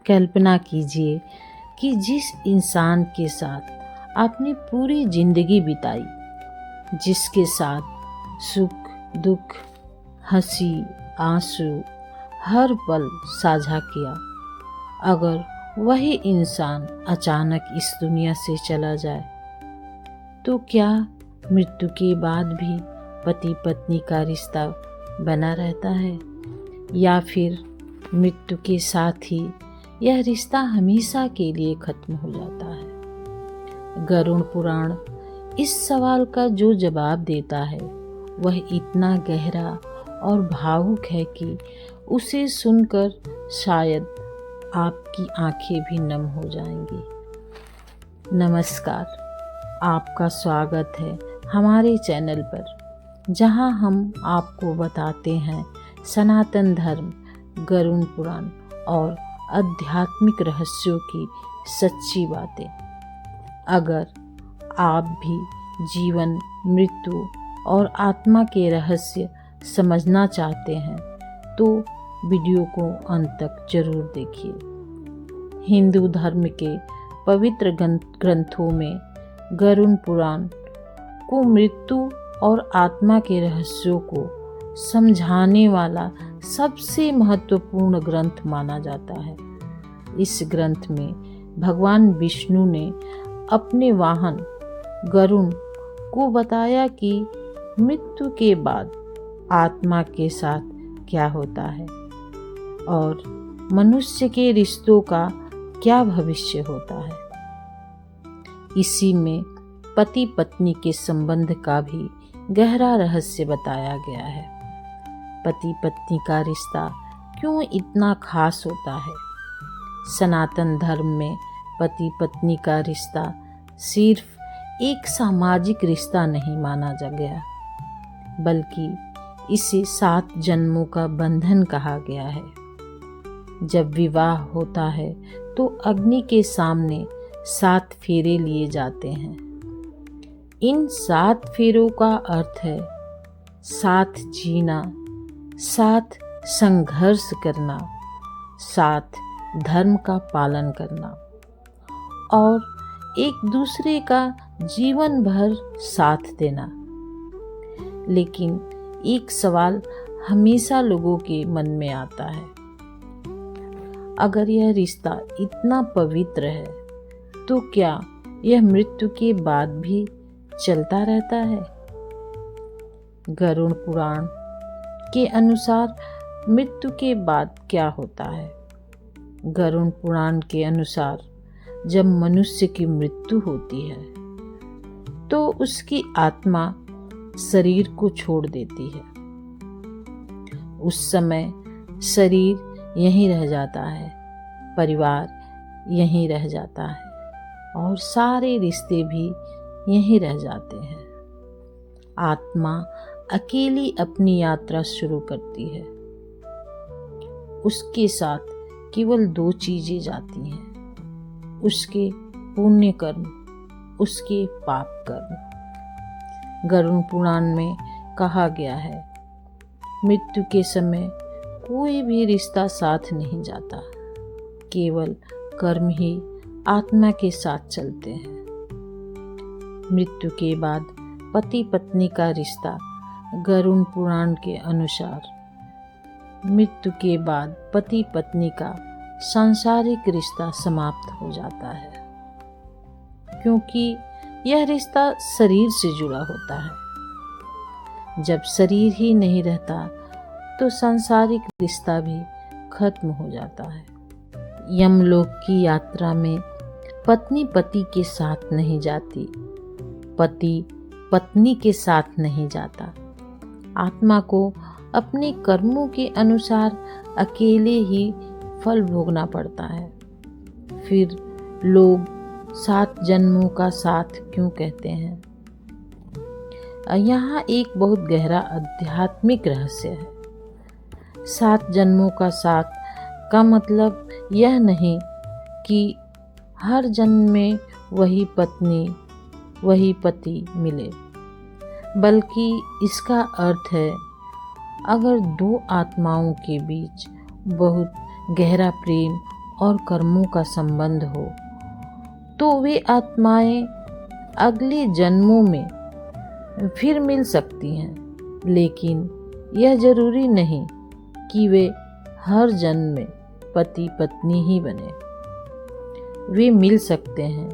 कल्पना कीजिए कि जिस इंसान के साथ आपने पूरी जिंदगी बिताई, जिसके साथ सुख दुख, हंसी आंसू हर पल साझा किया, अगर वही इंसान अचानक इस दुनिया से चला जाए तो क्या मृत्यु के बाद भी पति पत्नी का रिश्ता बना रहता है, या फिर मृत्यु के साथ ही यह रिश्ता हमेशा के लिए खत्म हो जाता है? गरुड़ पुराण इस सवाल का जो जवाब देता है वह इतना गहरा और भावुक है कि उसे सुनकर शायद आपकी आंखें भी नम हो जाएंगी। नमस्कार, आपका स्वागत है हमारे चैनल पर, जहां हम आपको बताते हैं सनातन धर्म, गरुड़ पुराण और आध्यात्मिक रहस्यों की सच्ची बातें। अगर आप भी जीवन, मृत्यु और आत्मा के रहस्य समझना चाहते हैं तो वीडियो को अंत तक जरूर देखिए। हिंदू धर्म के पवित्र ग्रंथों में गरुड़ पुराण को मृत्यु और आत्मा के रहस्यों को समझाने वाला सबसे महत्वपूर्ण ग्रंथ माना जाता है। इस ग्रंथ में भगवान विष्णु ने अपने वाहन गरुड़ को बताया कि मृत्यु के बाद आत्मा के साथ क्या होता है और मनुष्य के रिश्तों का क्या भविष्य होता है। इसी में पति पत्नी के संबंध का भी गहरा रहस्य बताया गया है। पति पत्नी का रिश्ता क्यों इतना खास होता है? सनातन धर्म में पति पत्नी का रिश्ता सिर्फ एक सामाजिक रिश्ता नहीं माना जा गया, बल्कि इसे 7 जन्मों का बंधन कहा गया है। जब विवाह होता है तो अग्नि के सामने 7 फेरे लिए जाते हैं। इन 7 फेरों का अर्थ है 7 जीना, 7 संघर्ष करना, 7 धर्म का पालन करना और एक दूसरे का जीवन भर साथ देना। लेकिन एक सवाल हमेशा लोगों के मन में आता है, अगर यह रिश्ता इतना पवित्र है तो क्या यह मृत्यु के बाद भी चलता रहता है? गरुड़ पुराण के अनुसार मृत्यु के बाद क्या होता है? गरुड़ पुराण के अनुसार जब मनुष्य की मृत्यु होती है तो उसकी आत्मा शरीर को छोड़ देती है। उस समय शरीर यहीं रह जाता है, परिवार यहीं रह जाता है और सारे रिश्ते भी यहीं रह जाते हैं। आत्मा अकेली अपनी यात्रा शुरू करती है। उसके साथ केवल 2 चीजें जाती हैं, उसके पुण्य कर्म, उसके पाप कर्म। गरुड़ पुराण में कहा गया है, मृत्यु के समय कोई भी रिश्ता साथ नहीं जाता, केवल कर्म ही आत्मा के साथ चलते हैं। मृत्यु के बाद पति पत्नी का रिश्ता गरुड़ पुराण के अनुसार मृत्यु के बाद पति पत्नी का सांसारिक रिश्ता समाप्त हो जाता है, क्योंकि यह रिश्ता शरीर से जुड़ा होता है। जब शरीर ही नहीं रहता तो सांसारिक रिश्ता भी खत्म हो जाता है। यमलोक की यात्रा में पत्नी पति के साथ नहीं जाती, पति पत्नी के साथ नहीं जाता। आत्मा को अपने कर्मों के अनुसार अकेले ही फल भोगना पड़ता है। फिर लोग 7 जन्मों का साथ क्यों कहते हैं? यहाँ एक बहुत गहरा आध्यात्मिक रहस्य है। 7 जन्मों का साथ का मतलब यह नहीं कि हर जन्म में वही पत्नी वही पति मिले, बल्कि इसका अर्थ है अगर 2 आत्माओं के बीच बहुत गहरा प्रेम और कर्मों का संबंध हो तो वे आत्माएं अगले जन्मों में फिर मिल सकती हैं, लेकिन यह जरूरी नहीं कि वे हर जन्म में पति पत्नी ही बने। वे मिल सकते हैं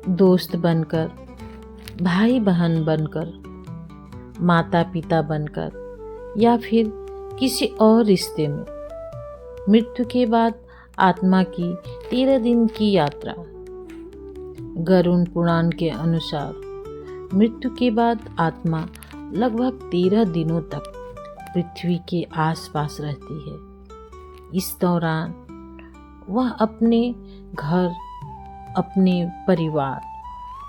दोस्त बनकर, भाई बहन बनकर, माता पिता बनकर या फिर किसी और रिश्ते में। मृत्यु के बाद आत्मा की 13 दिन की यात्रा। गरुड़ पुराण के अनुसार मृत्यु के बाद आत्मा लगभग 13 दिनों तक पृथ्वी के आसपास रहती है। इस दौरान वह अपने घर, अपने परिवार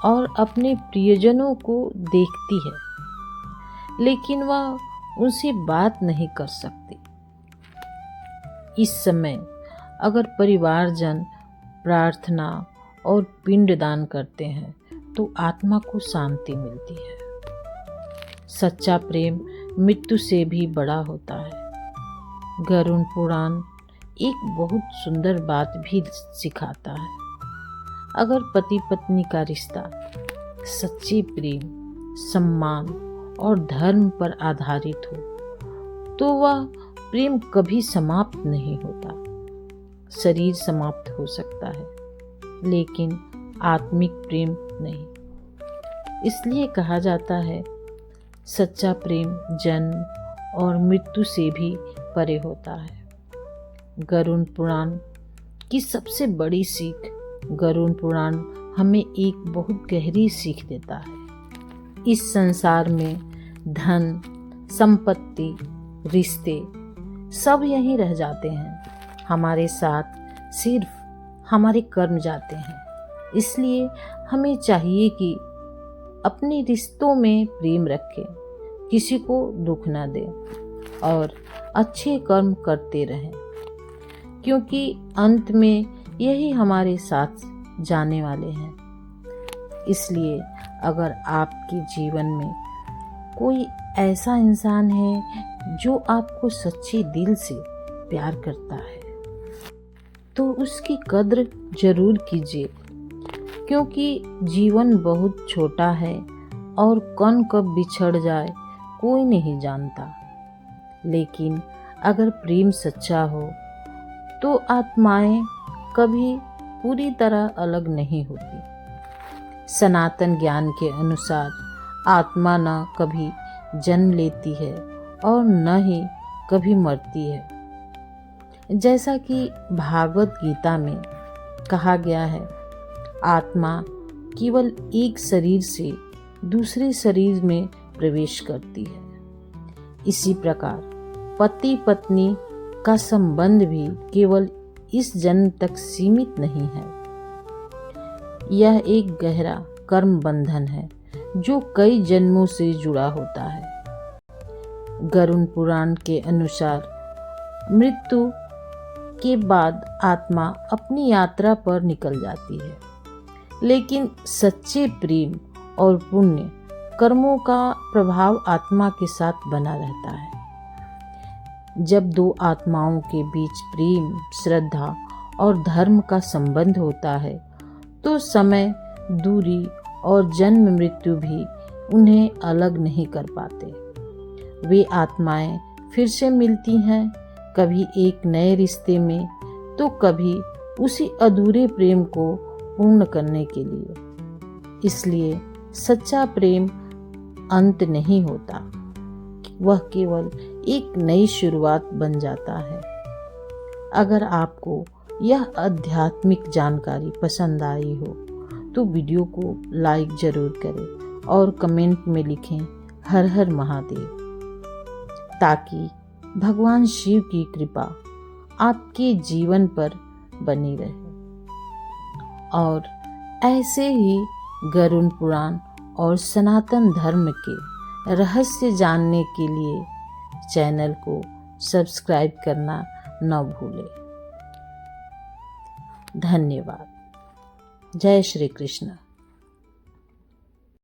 और अपने प्रियजनों को देखती है, लेकिन वह उनसे बात नहीं कर सकती। इस समय अगर परिवारजन प्रार्थना और पिंडदान करते हैं तो आत्मा को शांति मिलती है। सच्चा प्रेम मृत्यु से भी बड़ा होता है। गरुड़ पुराण एक बहुत सुंदर बात भी सिखाता है। अगर पति पत्नी का रिश्ता सच्चे प्रेम, सम्मान और धर्म पर आधारित हो तो वह प्रेम कभी समाप्त नहीं होता। शरीर समाप्त हो सकता है, लेकिन आत्मिक प्रेम नहीं। इसलिए कहा जाता है सच्चा प्रेम जन्म और मृत्यु से भी परे होता है। गरुड़ पुराण की सबसे बड़ी सीख। गरुड़ पुराण हमें एक बहुत गहरी सीख देता है। इस संसार में धन, संपत्ति, रिश्ते सब यहीं रह जाते हैं। हमारे साथ सिर्फ हमारे कर्म जाते हैं। इसलिए हमें चाहिए कि अपने रिश्तों में प्रेम रखें, किसी को दुख न दें और अच्छे कर्म करते रहें, क्योंकि अंत में यही हमारे साथ जाने वाले हैं। इसलिए अगर आपके जीवन में कोई ऐसा इंसान है जो आपको सच्चे दिल से प्यार करता है तो उसकी कद्र जरूर कीजिए, क्योंकि जीवन बहुत छोटा है और कौन कब बिछड़ जाए कोई नहीं जानता। लेकिन अगर प्रेम सच्चा हो तो आत्माएं कभी पूरी तरह अलग नहीं होती। सनातन ज्ञान के अनुसार आत्मा न कभी जन्म लेती है और न ही कभी मरती है। जैसा कि भागवत गीता में कहा गया है, आत्मा केवल एक शरीर से दूसरे शरीर में प्रवेश करती है। इसी प्रकार पति पत्नी का संबंध भी केवल इस जन्म तक सीमित नहीं है। यह एक गहरा कर्म बंधन है जो कई जन्मों से जुड़ा होता है। गरुड़ पुराण के अनुसार मृत्यु के बाद आत्मा अपनी यात्रा पर निकल जाती है, लेकिन सच्चे प्रेम और पुण्य कर्मों का प्रभाव आत्मा के साथ बना रहता है। जब दो आत्माओं के बीच प्रेम, श्रद्धा और धर्म का संबंध होता है तो समय, दूरी और जन्म मृत्यु भी उन्हें अलग नहीं कर पाते। वे आत्माएं फिर से मिलती हैं, कभी एक नए रिश्ते में तो कभी उसी अधूरे प्रेम को पूर्ण करने के लिए। इसलिए सच्चा प्रेम अंत नहीं होता, वह केवल एक नई शुरुआत बन जाता है। अगर आपको यह आध्यात्मिक जानकारी पसंद आई हो तो वीडियो को लाइक जरूर करें और कमेंट में लिखें हर हर महादेव, ताकि भगवान शिव की कृपा आपके जीवन पर बनी रहे। और ऐसे ही गरुड़ पुराण और सनातन धर्म के रहस्य जानने के लिए चैनल को सब्सक्राइब करना न भूलें। धन्यवाद। जय श्री कृष्ण।